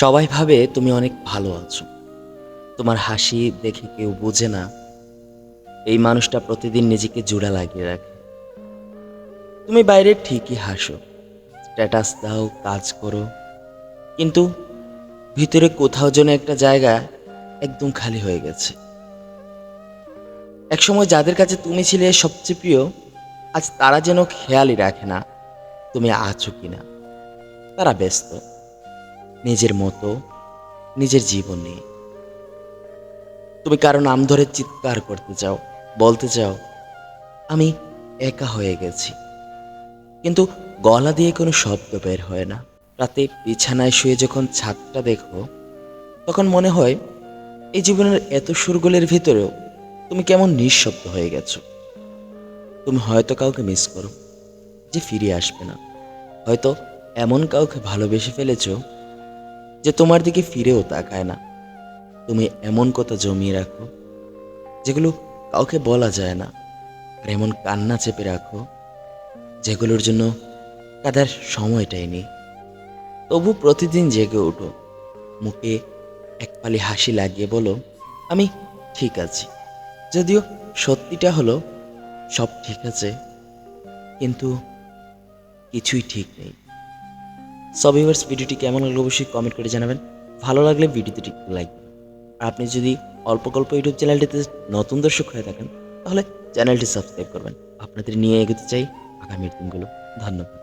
সবাই ভাবে তুমি অনেক ভালো আছো। তোমার হাসি দেখে কেউ বোঝে না এই মানুষটা প্রতিদিন নিজেকে জোড়া লাগিয়ে রাখে। তুমি বাইরে ঠিকই হাসো, স্ট্যাটাস দাও, কাজ করো, কিন্তু ভিতরে কোথাও যেন একটা জায়গা একদম খালি হয়ে গেছে। একসময় যাদের কাছে তুমি ছিলে সবচেয়ে প্রিয়, আজ তারা যেন খেয়ালই রাখে না তুমি আছো কিনা। তারা ব্যস্ত নিজের মতো, নিজের জীবন নিয়ে। তুমি কারো নাম ধরে চিৎকার করতে চাও, বলতে চাও আমি একা হয়ে গেছি, কিন্তু গলা দিয়ে কোনো শব্দ বের হয় না। রাতে বিছানায় শুয়ে যখন ছাদটা দেখো, তখন মনে হয় এই জীবনের এত সুরগুলের ভিতরেও তুমি কেমন নিঃশব্দ হয়ে গেছো। তুমি হয়তো কাউকে মিস করো যে ফিরে আসবে না, হয়তো এমন কাউকে ভালোবেসে ফেলেছো যে তোমার দিকে ফিরেও তাকায় না। তুমি এমন কথা জমিয়ে রাখো যেগুলো কাউকে বলা যায় না, আর এমন কান্না চেপে রাখো যেগুলোর জন্য কাদার সময়টাই নেই। তবু প্রতিদিন জেগে ওঠো, মুখে এক ফালি হাসি লাগিয়ে বলো আমি ঠিক আছি। যদিও সত্যিটা হলো সব ঠিক আছে, কিন্তু কিছুই ঠিক নেই। সব ভিউয়ার্স, ভিডিওটি কেমন লাগলো অবশ্যই কমেন্ট করে জানাবেন। ভালো লাগলে ভিডিওটি একটু লাইক। আর আপনি যদি অল্প গল্প ইউটিউব চ্যানেলটিতে নতুন দর্শক হয়ে থাকেন, তাহলে চ্যানেলটি সাবস্ক্রাইব করবেন। আপনাদের নিয়ে এগোতে চাই আগামীর দিনগুলো। ধন্যবাদ।